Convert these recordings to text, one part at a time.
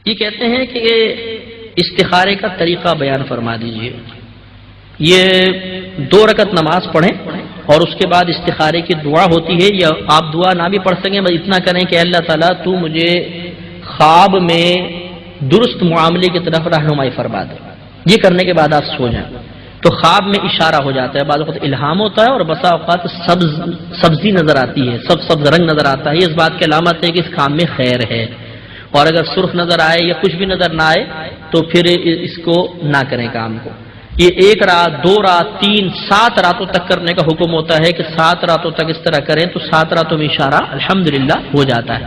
یہ کہتے ہیں کہ استخارے کا طریقہ بیان فرما دیجئے. یہ 2 رکعت نماز پڑھیں اور اس کے بعد استخارے کی دعا ہوتی ہے، یا آپ دعا نہ بھی پڑھ سکیں، بس اتنا کریں کہ اللہ تعالیٰ تو مجھے خواب میں درست معاملے کی طرف رہنمائی فرما دے. یہ کرنے کے بعد آپ سو جائیں تو خواب میں اشارہ ہو جاتا ہے. بعض اوقات الہام ہوتا ہے اور بسا اوقات سبزی نظر آتی ہے، سبز رنگ نظر آتا ہے. یہ اس بات کی علامت ہے کہ اس کام میں خیر ہے. اور اگر سرخ نظر آئے یا کچھ بھی نظر نہ آئے تو پھر اس کو نہ کریں کام کو. یہ 1 رات 2 رات 3 7 راتوں تک کرنے کا حکم ہوتا ہے کہ 7 راتوں تک اس طرح کریں تو 7 راتوں میں اشارہ الحمدللہ ہو جاتا ہے.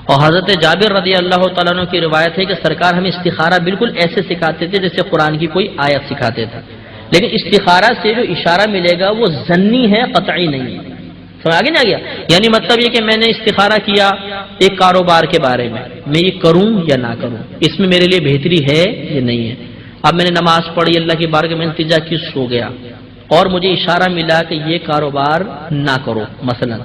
اور حضرت جابر رضی اللہ تعالیٰ عنہ کی روایت ہے کہ سرکار ہمیں استخارہ بالکل ایسے سکھاتے تھے جیسے قرآن کی کوئی آیت سکھاتے تھے. لیکن استخارہ سے جو اشارہ ملے گا وہ ظنی ہے، قطعی نہیں ہے. سمجھ آگے نہ گیا؟ یعنی مطلب یہ کہ میں نے استخارہ کیا ایک کاروبار کے بارے میں یہ کروں یا نہ کروں، اس میں میرے لیے بہتری ہے یا نہیں ہے. اب میں نے نماز پڑھی، اللہ کی بارگاہ میں التجا کی، سو گیا اور مجھے اشارہ ملا کہ یہ کاروبار نہ کرو. مثلا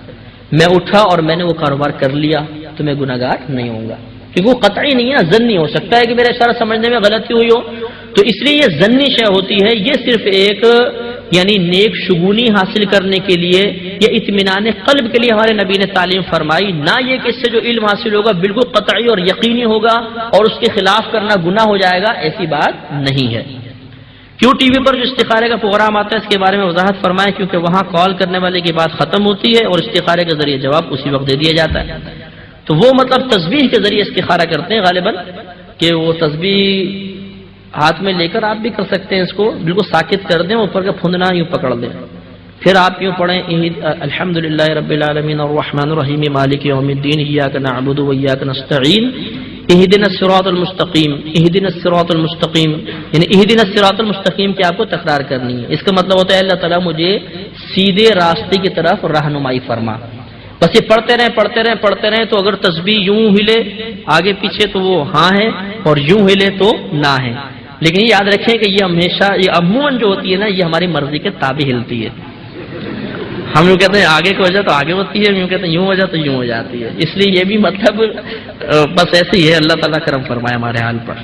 میں اٹھا اور میں نے وہ کاروبار کر لیا تو میں گناہگار نہیں ہوں گا، کیونکہ وہ قطعی نہیں ہے، ظنی ہو سکتا ہے کہ میرا اشارہ سمجھنے میں غلطی ہوئی ہو. تو اس لیے یہ ظنی شے ہوتی ہے. یہ صرف ایک یعنی نیک شگونی حاصل کرنے کے لیے یا اطمینان قلب کے لیے ہمارے نبی نے تعلیم فرمائی، نہ یہ کہ اس سے جو علم حاصل ہوگا بالکل قطعی اور یقینی ہوگا اور اس کے خلاف کرنا گناہ ہو جائے گا. ایسی بات نہیں ہے. کیوں ٹی وی پر جو استخارے کا پروگرام آتا ہے اس کے بارے میں وضاحت فرمائیں، کیونکہ وہاں کال کرنے والے کی بات ختم ہوتی ہے اور استخارے کے ذریعے جواب اسی وقت دے دیا جاتا ہے. تو وہ مطلب تسبیح کے ذریعے استخارہ کرتے ہیں غالباً، کہ وہ تسبیح ہاتھ میں لے کر آپ بھی کر سکتے ہیں، اس کو بالکل ساکت کر دیں، اوپر کا پھندنا یوں پکڑ دیں، پھر آپ یوں پڑھیں الحمدللہ رب العالمین الرحمن الرحیم مالک یوم الدین ایاک نعبد و ایاک نستعین اہدنا الصراط المستقیم. اہدنا الصراط المستقیم یعنی اہدنا الصراط المستقیم کی آپ کو تکرار کرنی ہے. اس کا مطلب ہوتا ہے اللہ تعالیٰ مجھے سیدھے راستے کی طرف رہنمائی فرما. بس یہ پڑھتے رہیں تو اگر تسبیح یوں ہلے آگے پیچھے تو وہ ہاں ہے اور یوں ہلے تو نہ ہے. لیکن یہ یاد رکھیں کہ یہ ہمیشہ یہ عموماً جو ہوتی ہے نا یہ ہماری مرضی کے تابع ہلتی ہے. ہم یوں کہتے ہیں آگے کی وجہ تو آگے ہوتی ہے، یوں کہتے ہیں یوں وجہ تو یوں ہو جاتی ہے. اس لیے یہ بھی مطلب بس ایسے ہی ہے. اللہ تعالیٰ کرم فرمائے ہمارے حال پر.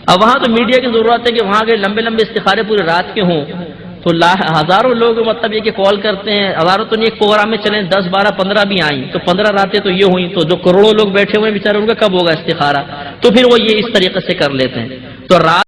اب وہاں تو میڈیا کی ضرورت ہے کہ وہاں کے لمبے استخارے پورے رات کے ہوں تو ہزاروں لوگ مطلب یہ کہ کال کرتے ہیں. ہزاروں تو نہیں، ایک پروگرام میں چلیں 10 12 15 بھی آئیں تو 15 راتیں تو یہ ہوئیں، تو جو کروڑوں لوگ بیٹھے ہوئے ہیں بیچارے ان کا کب ہوگا استخارہ؟ تو پھر وہ یہ اس طریقے سے کر لیتے ہیں. تو رات